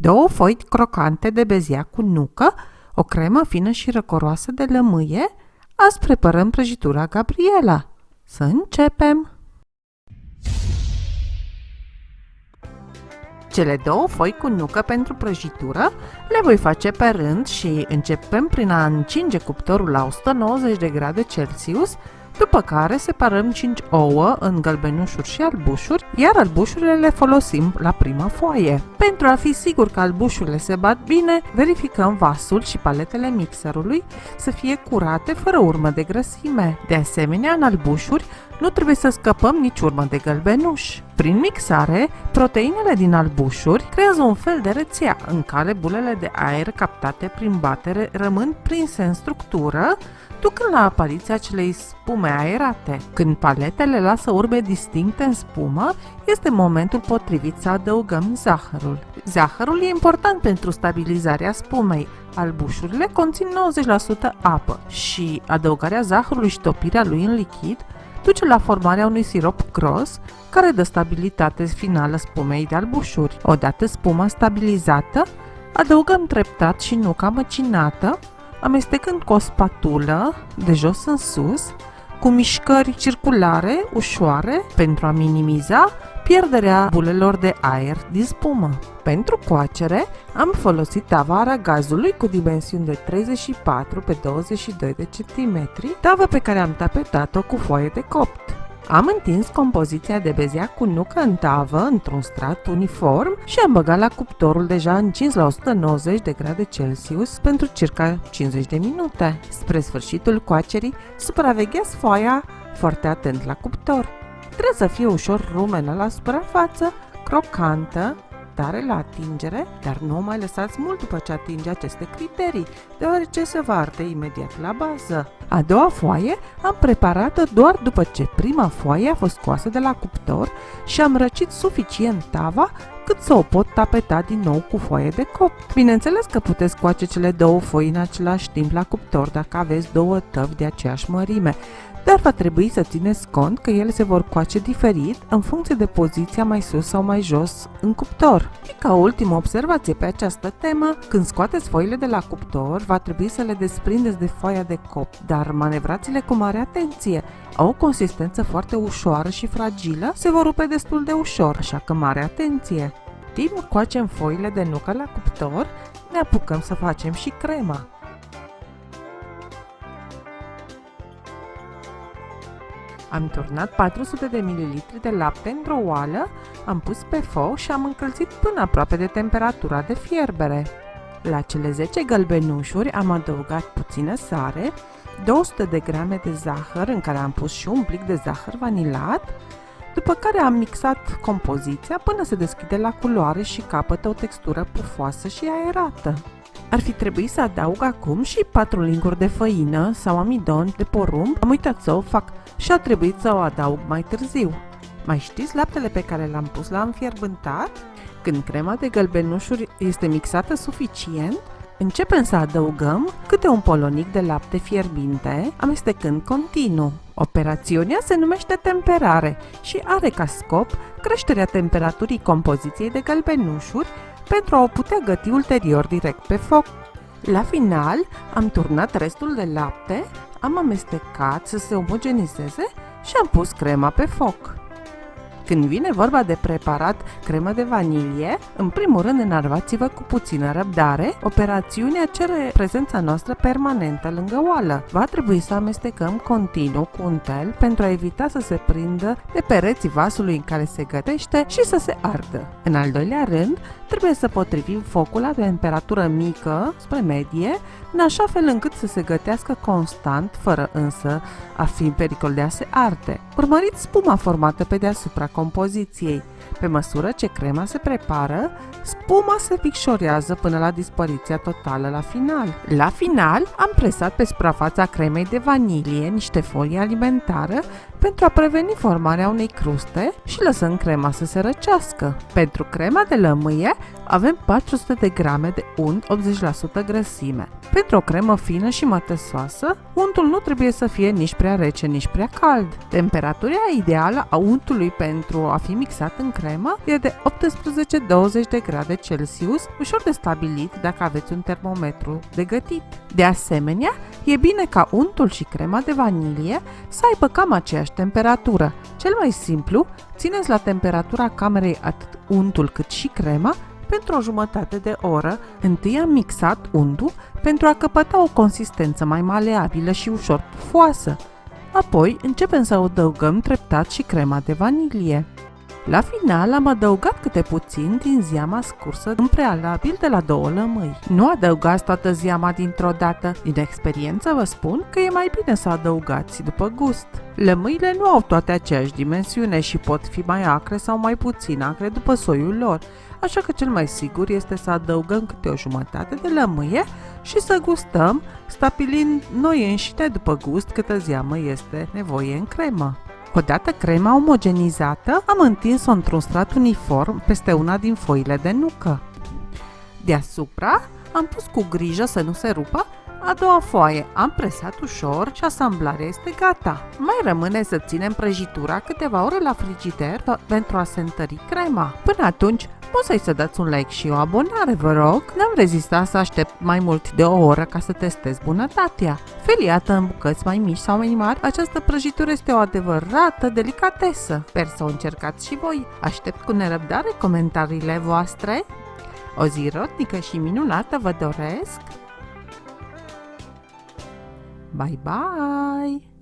2 foi crocante de beziac cu nucă, o cremă fină și răcoroasă de lămâie. Azi preparăm prăjitura Gabriela. Să începem! Cele 2 foi cu nucă pentru prăjitură le voi face pe rând și începem prin a încinge cuptorul la 190 de grade Celsius, după care separăm 5 ouă în gălbenușuri și albușuri, iar albușurile le folosim la prima foaie. Pentru a fi sigur că albușurile se bat bine, verificăm vasul și paletele mixerului să fie curate fără urmă de grăsime. De asemenea, în albușuri nu trebuie să scăpăm nici urmă de gălbenuș. Prin mixare, proteinele din albușuri creează un fel de rețea în care bulele de aer captate prin batere rămân prinse în structură, ducând la apariția acelei spume aerate. Când paletele lasă urme distincte în spumă, este momentul potrivit să adăugăm zahărul. Zahărul e important pentru stabilizarea spumei. Albușurile conțin 90% apă și adăugarea zahărului și topirea lui în lichid duce la formarea unui sirop gros care dă stabilitate finală spumei de albușuri. Odată spuma stabilizată, adăugăm treptat și nuca măcinată, amestecând cu o spatulă de jos în sus, cu mișcări circulare ușoare pentru a minimiza pierderea bulelor de aer din spumă. Pentru coacere am folosit tava aragazului cu dimensiuni de 34 pe 22 de cm, tavă pe care am tapetat-o cu foaie de copt. Am întins compoziția de beziac cu nucă în tavă într-un strat uniform și am băgat la cuptorul deja încins la 190 de grade Celsius pentru circa 50 de minute. Spre sfârșitul coacerii, supravegheați foaia foarte atent la cuptor. Trebuie să fie ușor rumenă la suprafață, crocantă, tare la atingere, dar nu o mai lăsați mult după ce atinge aceste criterii, deoarece se va arde imediat la bază. A doua foaie am preparat-o doar după ce prima foaie a fost scoasă de la cuptor și am răcit suficient tava cât să o pot tapeta din nou cu foaie de copt. Bineînțeles că puteți coace cele 2 foi în același timp la cuptor dacă aveți 2 tăvi de aceeași mărime, dar va trebui să țineți cont că ele se vor coace diferit în funcție de poziția mai sus sau mai jos în cuptor. Și ca ultimă observație pe această temă, când scoateți foile de la cuptor, va trebui să le desprindeți de foaia de copt, dar manevrați-le cu mare atenție. Au o consistență foarte ușoară și fragilă, se vor rupe destul de ușor, așa că mare atenție! Timp coacem foile de nucă la cuptor, ne apucăm să facem și crema. Am turnat 400 de ml de lapte într-o oală, am pus pe foc și am încălzit până aproape de temperatura de fierbere. La cele 10 gălbenușuri am adăugat puțină sare, 200 de grame de zahăr în care am pus și un plic de zahăr vanilat, după care am mixat compoziția până se deschide la culoare și capătă o textură pufoasă și aerată. Ar fi trebuit să adaug acum și 4 linguri de făină sau amidon de porumb, am uitat să o fac și a trebuit să o adaug mai târziu. Mai știți laptele pe care l-am pus la înfierbântat? Când crema de gălbenușuri este mixată suficient, începem să adăugăm câte un polonic de lapte fierbinte, amestecând continuu. Operațiunea se numește temperare și are ca scop creșterea temperaturii compoziției de gălbenușuri pentru a o putea găti ulterior direct pe foc. La final, am turnat restul de lapte, am amestecat să se omogenizeze și am pus crema pe foc. Când vine vorba de preparat cremă de vanilie, în primul rând înarvați-vă cu puțină răbdare, operațiunea cere prezența noastră permanentă lângă oală. Va trebui să amestecăm continuu cu untel pentru a evita să se prindă de pereții vasului în care se gătește și să se ardă. În al doilea rând, trebuie să potrivim focul la temperatură mică spre medie, în așa fel încât să se gătească constant, fără însă a fi în pericol de a se arde. Urmăriți spuma formată pe deasupra compoziției. Pe măsură ce crema se prepară, spuma se picșorează până la dispariția totală la final. La final, am presat pe suprafața cremei de vanilie niște folie alimentară pentru a preveni formarea unei cruste și lăsăm crema să se răcească. Pentru crema de lămâie avem 400 de grame de unt, 80% grăsime. Pentru o cremă fină și mătăsoasă, untul nu trebuie să fie nici prea rece, nici prea cald. Temperatura ideală a untului pentru a fi mixat în cremă e de 18-20 de grade Celsius, ușor de stabilit dacă aveți un termometru de gătit. De asemenea, e bine ca untul și crema de vanilie să aibă cam aceeași temperatură. Cel mai simplu, țineți la temperatura camerei atât untul cât și crema pentru o jumătate de oră. Întâi am mixat untul pentru a căpăta o consistență mai maleabilă și ușor pufoasă. Apoi începem să adăugăm treptat și crema de vanilie. La final am adăugat câte puțin din zeama scursă în prealabil de la 2 lămâi. Nu adăugați toată zeama dintr-o dată. Din experiență vă spun că e mai bine să adăugați după gust. Lămâile nu au toate aceeași dimensiune și pot fi mai acre sau mai puțin acre după soiul lor, așa că cel mai sigur este să adăugăm câte o jumătate de lămâie și să gustăm, stabilind noi înșine după gust câtă zeamă este nevoie în cremă. Odată crema omogenizată, am întins-o într-un strat uniform peste una din foile de nucă. Deasupra am pus cu grijă să nu se rupă a doua foaie, am presat ușor și asamblarea este gata. Mai rămâne să ținem prăjitura câteva ore la frigider pentru a se întări crema. Până atunci, poți să dați un like și o abonare, vă rog. N-am rezistat să aștept mai mult de o oră ca să testez bunătatea. Feliată în bucăți mai mici sau mai mari, această prăjitură este o adevărată delicatesă. Sper să o încercați și voi. Aștept cu nerăbdare comentariile voastre. O zi rodnică și minunată vă doresc! Bye bye!